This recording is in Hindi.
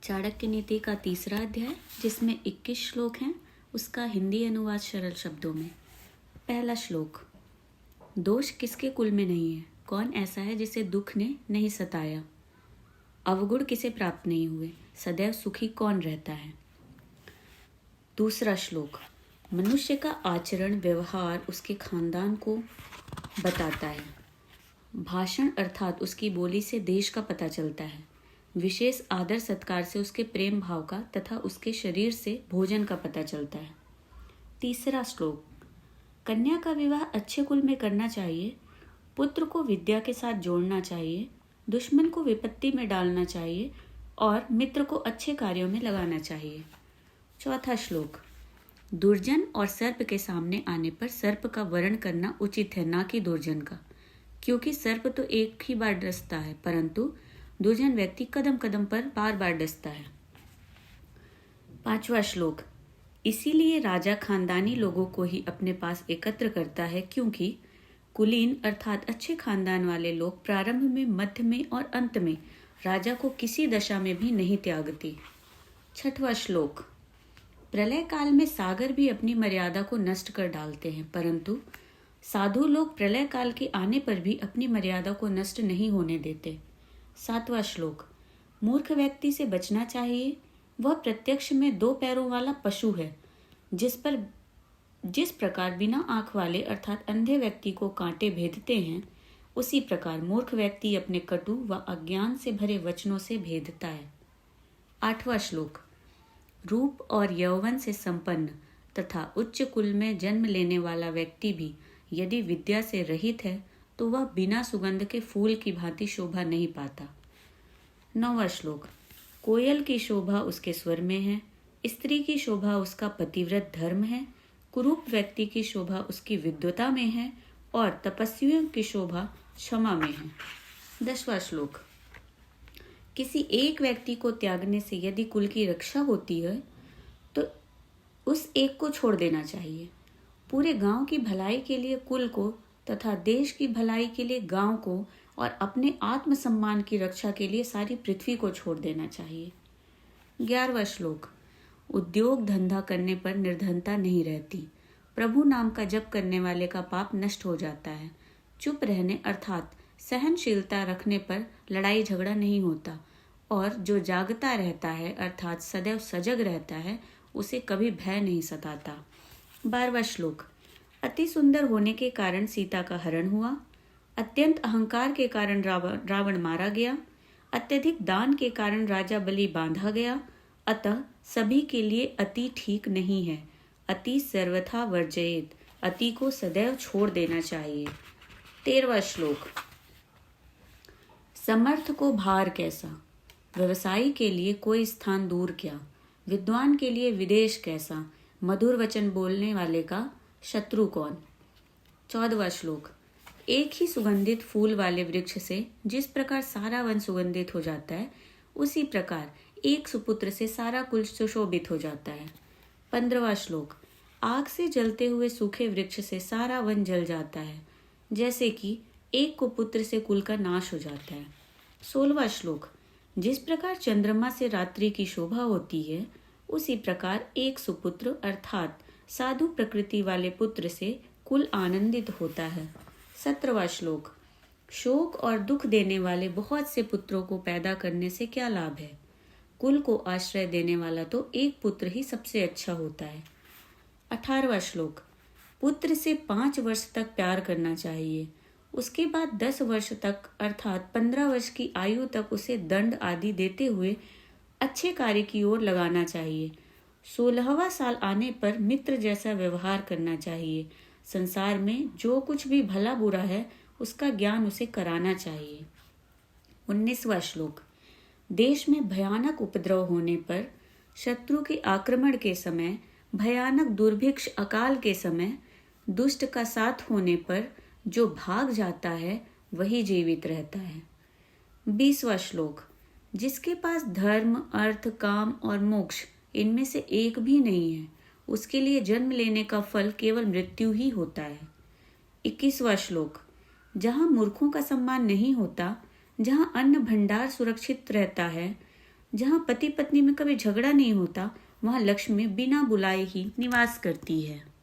चाणक्य नीति का तीसरा अध्याय, जिसमें 21 श्लोक हैं, उसका हिंदी अनुवाद सरल शब्दों में। पहला श्लोक। दोष किसके कुल में नहीं है? कौन ऐसा है जिसे दुख ने नहीं सताया? अवगुण किसे प्राप्त नहीं हुए? सदैव सुखी कौन रहता है? दूसरा श्लोक। मनुष्य का आचरण व्यवहार उसके खानदान को बताता है। भाषण अर्थात उसकी बोली से देश का पता चलता है। विशेष आदर सत्कार से उसके प्रेम भाव का तथा उसके शरीर से भोजन का पता चलता है। तीसरा श्लोक। कन्या का विवाह अच्छे कुल में करना चाहिए, पुत्र को विद्या के साथ जोड़ना चाहिए, दुश्मन को विपत्ति में डालना चाहिए और मित्र को अच्छे कार्यों में लगाना चाहिए। चौथा श्लोक। दुर्जन और सर्प के सामने आने पर सर्प का वरण करना उचित है, ना कि दुर्जन का, क्योंकि सर्प तो एक ही बार डसता है, परंतु दुर्जन व्यक्ति कदम कदम पर बार बार डसता है। पांचवा श्लोक। इसीलिए राजा खानदानी लोगों को ही अपने पास एकत्र करता है, क्योंकि कुलीन अर्थात अच्छे खानदान वाले लोग प्रारंभ में, मध्य में और अंत में राजा को किसी दशा में भी नहीं त्यागते। छठवां श्लोक। प्रलय काल में सागर भी अपनी मर्यादा को नष्ट कर डालते हैं, परंतु साधु लोग प्रलय काल के आने पर भी अपनी मर्यादा को नष्ट नहीं होने देते। सातवां श्लोक। मूर्ख व्यक्ति से बचना चाहिए। वह प्रत्यक्ष में 2 पैरों वाला पशु है, जिस प्रकार बिना आंख वाले अर्थात अंधे व्यक्ति को कांटे भेदते हैं, उसी प्रकार मूर्ख व्यक्ति अपने कटु व अज्ञान से भरे वचनों से भेदता है। आठवां श्लोक। रूप और यौवन से संपन्न तथा उच्च कुल में जन्म लेने वाला व्यक्ति भी यदि विद्या से रहित है तो वह बिना सुगंध के फूल की भांति शोभा नहीं पाता। 9वां श्लोक। कोयल की शोभा उसके स्वर में है, स्त्री की शोभा उसका पतिव्रत धर्म है, कुरूप व्यक्ति की शोभा उसकी विद्वता में है और तपस्वियों की शोभा क्षमा में है। 10वां श्लोक। किसी एक व्यक्ति को त्यागने से यदि कुल की रक्षा होती है तो उस एक को छोड़ देना चाहिए। पूरे गांव की भलाई के लिए कुल को तथा देश की भलाई के लिए गांव को और अपने आत्मसम्मान की रक्षा के लिए सारी पृथ्वी को छोड़ देना चाहिए। 11वां श्लोक। उद्योग धंधा करने पर निर्धनता नहीं रहती। प्रभु नाम का जप करने वाले का पाप नष्ट हो जाता है। चुप रहने अर्थात सहनशीलता रखने पर लड़ाई झगड़ा नहीं होता, और जो जागता रहता है अर्थात सदैव सजग रहता है, उसे कभी भय नहीं सताता। 12वां श्लोक। अति सुंदर होने के कारण सीता का हरण हुआ, अत्यंत अहंकार के कारण रावण मारा गया, अत्यधिक दान के कारण राजा बलि बांधा गया, अतः सभी के लिए अति ठीक नहीं है। अति सर्वथा वर्जयेत। अति को सदैव छोड़ देना चाहिए। 13वां श्लोक। समर्थ को भार कैसा, व्यवसायी के लिए कोई स्थान दूर क्या, विद्वान के लिए विदेश कैसा, मधुर वचन बोलने वाले का शत्रु कौन। 14वां श्लोक। एक ही सुगंधित फूल वाले वृक्ष से जिस प्रकार सारा वन सुगंधित हो जाता है, उसी प्रकार एक सुपुत्र से सारा कुल सुशोभित हो जाता है। 15वां श्लोक। आग से जलते हुए सूखे वृक्ष से सारा वन जल जाता है, जैसे कि एक कुपुत्र से कुल का नाश हो जाता है। 16वां श्लोक। जिस प्रकार चंद्रमा से रात्रि की शोभा होती है, उसी प्रकार एक सुपुत्र अर्थात साधु प्रकृति वाले पुत्र से कुल आनंदित होता है। 17वां श्लोक। शोक और दुख देने वाले बहुत से पुत्रों को पैदा करने से क्या लाभ है? कुल को आश्रय देने वाला तो एक पुत्र ही सबसे अच्छा होता है। 18वां श्लोक। पुत्र से 5 वर्ष तक प्यार करना चाहिए, उसके बाद 10 वर्ष तक अर्थात 15 वर्ष की आयु तक उसे दंड आदि देते हुए अच्छे कार्य की ओर लगाना चाहिए। 16वां साल आने पर मित्र जैसा व्यवहार करना चाहिए। संसार में जो कुछ भी भला बुरा है, उसका ज्ञान उसे कराना चाहिए। 19वां श्लोक। देश में भयानक उपद्रव होने पर, शत्रु के आक्रमण के समय, भयानक दुर्भिक्ष अकाल के समय, दुष्ट का साथ होने पर जो भाग जाता है वही जीवित रहता है। 20वां श्लोक। जिसके पास धर्म, अर्थ, काम और मोक्ष इनमें से एक भी नहीं है, उसके लिए जन्म लेने का फल केवल मृत्यु ही होता है। 21वां श्लोक। जहाँ मूर्खों का सम्मान नहीं होता, जहाँ अन्न भंडार सुरक्षित रहता है, जहाँ पति पत्नी में कभी झगड़ा नहीं होता, वहाँ लक्ष्मी बिना बुलाए ही निवास करती है।